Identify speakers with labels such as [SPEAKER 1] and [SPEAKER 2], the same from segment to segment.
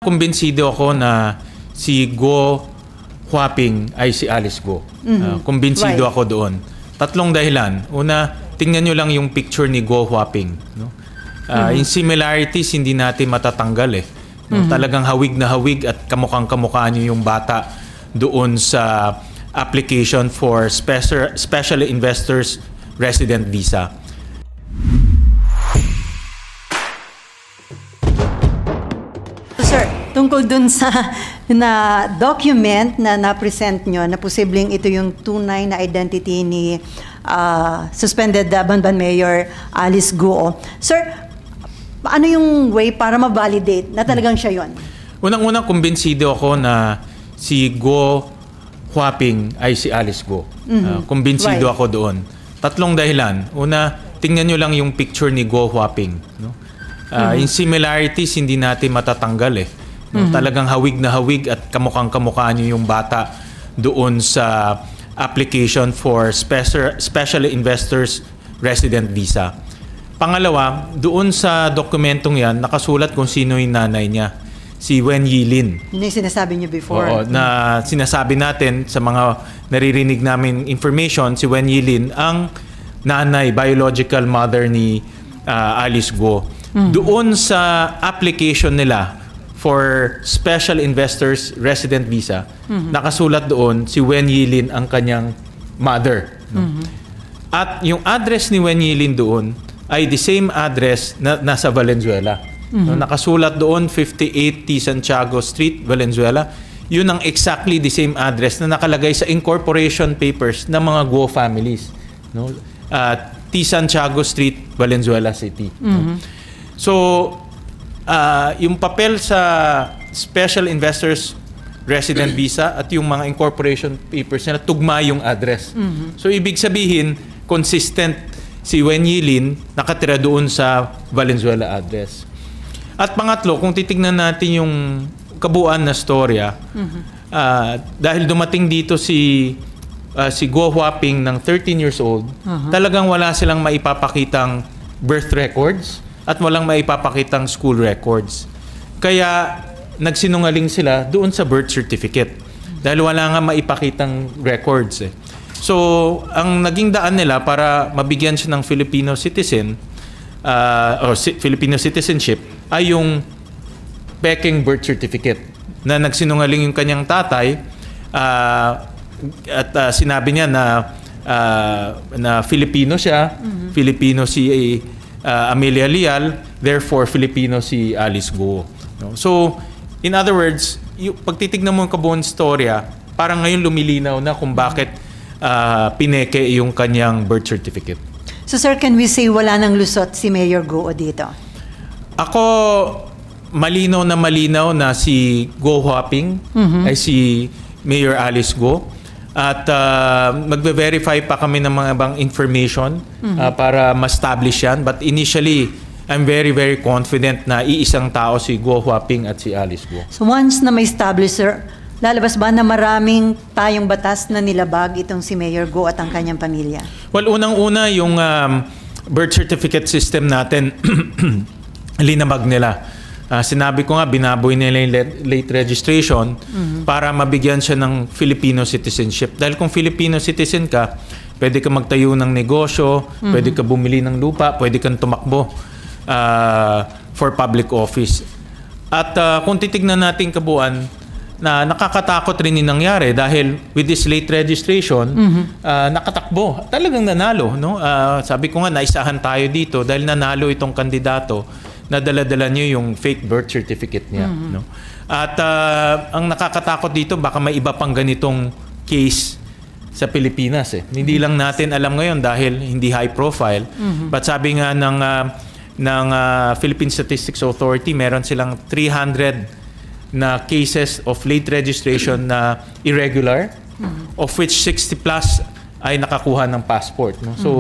[SPEAKER 1] Kumbinsido ako na si Go Huaping ay si Alice Go. Kumbinsido ako doon. Tatlong dahilan. Una, tingnan nyo lang yung picture ni Go Huaping. No? Yung similarities, hindi natin matatanggal eh. No? Talagang hawig na hawig at kamukhang-kamukha nyo yung bata doon sa application for Special Investors Resident Visa.
[SPEAKER 2] Sir, tungkol dun sa na document na na-present nyo na posibleng ito yung tunay na identity ni suspended Banban Mayor Alice Go. Sir, ano yung way para ma-validate na talagang siya yun?
[SPEAKER 1] Unang-unang kumbinsido ako na si Go Huaping ay si Alice Go. Kumbinsido ako doon. Tatlong dahilan. Una, tingnan nyo lang yung picture ni Go Huaping. No? Yung similarities, hindi natin matatanggal eh. No? Talagang hawig na hawig at kamukhang-kamukha nyo yung bata doon sa application for Special Investors Resident Visa. Pangalawa, doon sa dokumentong yan, nakasulat kung sino yung nanay niya. Si Wen Yilin.
[SPEAKER 2] Yun yung sinasabi niyo before.
[SPEAKER 1] Oo, na sinasabi natin sa mga naririnig namin information, si Wen Yilin ang nanay, biological mother ni Alice Go. Doon sa application nila for Special Investors Resident Visa, nakasulat doon si Wen Yilin ang kanyang mother. No? At yung address ni Wen Yilin doon ay the same address na nasa Valenzuela. No, nakasulat doon 58 T. Santiago Street, Valenzuela. Yun ang exactly the same address na nakalagay sa incorporation papers ng mga Go families. No? T. Santiago Street, Valenzuela City. No? So, yung papel sa Special Investors Resident Visa at yung mga incorporation papers nila, tugma yung address. So, ibig sabihin, consistent si Wen Yilin nakatira doon sa Valenzuela address. At pangatlo, kung titignan natin yung kabuuan na storya, dahil dumating dito si Go Huaping ng 13 years old, talagang wala silang maipapakitang birth records at walang maipapakitang school records. Kaya nagsinungaling sila doon sa birth certificate dahil wala nga maipakitang records eh. So, ang naging daan nila para mabigyan siya ng Filipino citizen o Filipino citizenship ay yung peking birth certificate na nagsinungaling yung kanyang tatay at sinabi niya na Filipino siya, Filipino si Amelia Leal, therefore Filipino si Alice Go. No? So, in other words, pag titignan mo yung kabuuan storya, parang ngayon lumilinaw na kung bakit pineke yung kanyang birth certificate.
[SPEAKER 2] So sir, can we say wala nang lusot si Mayor Go dito?
[SPEAKER 1] Ako, malinaw na si Go Huaping ay si Mayor Alice Go. At magbe-verify pa kami ng mga ibang information para ma-establish yan. But initially, I'm very, very confident na iisang tao si Go Huaping at si Alice Go.
[SPEAKER 2] So once na may establish, sir, lalabas ba na maraming tayong batas na nilabag itong si Mayor Go at ang kanyang pamilya?
[SPEAKER 1] Well, unang-una yung birth certificate system natin, linabag nila. Sinabi ko nga, binaboy nila yung late registration para mabigyan siya ng Filipino citizenship. Dahil kung Filipino citizen ka, pwede ka magtayo ng negosyo, pwede ka bumili ng lupa, pwede kang tumakbo for public office. At kung titignan natin kabuuan, na nakakatakot rin yung nangyari dahil with this late registration, nakatakbo. Talagang nanalo. No? Sabi ko nga, naisahan tayo dito dahil nanalo itong kandidato na dala-dala niyo yung fake birth certificate niya. No? At ang nakakatakot dito, baka may iba pang ganitong case sa Pilipinas. Hindi lang natin alam ngayon dahil hindi high profile. But sabi nga ng Philippine Statistics Authority, meron silang 300 na cases of late registration na irregular, of which 60 plus ay nakakuha ng passport. No? So,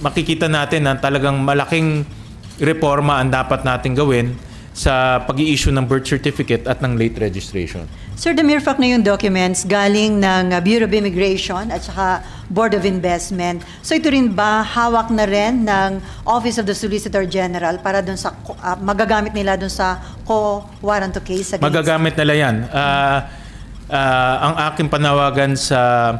[SPEAKER 1] makikita natin na talagang malaking reforma ang dapat natin gawin sa pag-i-issue ng birth certificate at ng late registration.
[SPEAKER 2] Sir, the mere fact na yung documents galing ng Bureau of Immigration at saka Board of Investment, so ito rin ba hawak na rin ng Office of the Solicitor General para dun sa magagamit nila dun sa co-warranto case against?
[SPEAKER 1] Magagamit nila yan. Ang aking panawagan sa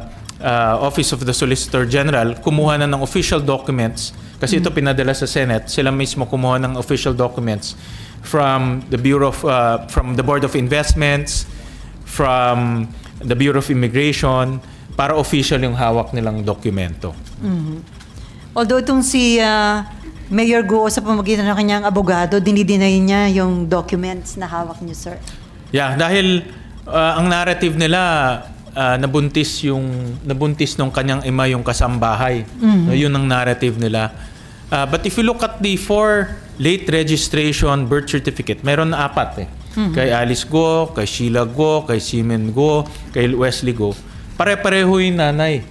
[SPEAKER 1] Office of the Solicitor General, kumuha na ng official documents kasi ito pinadala sa Senate. Sila mismo kumuha ng official documents from the Bureau of, from the Board of Investments, from the Bureau of Immigration, para official yung hawak nilang dokumento.
[SPEAKER 2] Although itong si Mayor Guo sa pamamagitan ng kanyang abogado, dinideny niya yung documents na hawak niyo, sir.
[SPEAKER 1] Yeah, dahil ang narrative nila, nabuntis nung kanyang ima yung kasambahay. Yun ang narrative nila. But if you look at the 4 late registration birth certificate, meron na 4 eh. Kay Alice Guo, kay Sheila Guo, kay Simen Guo, kay Wesley Guo. Pare-pareho yung nanay.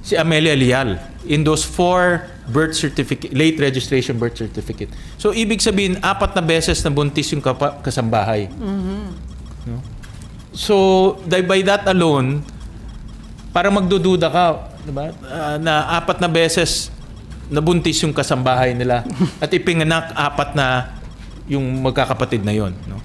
[SPEAKER 1] Si Amelia Lial. In those 4 birth certificate, late registration birth certificate. So, ibig sabihin, 4 na beses na buntis yung kasambahay. No? So, by that alone, parang magdududa ka, diba? Na 4 na beses nabuntis yung kasambahay nila at ipinganak 4 na yung magkakapatid na yon, no?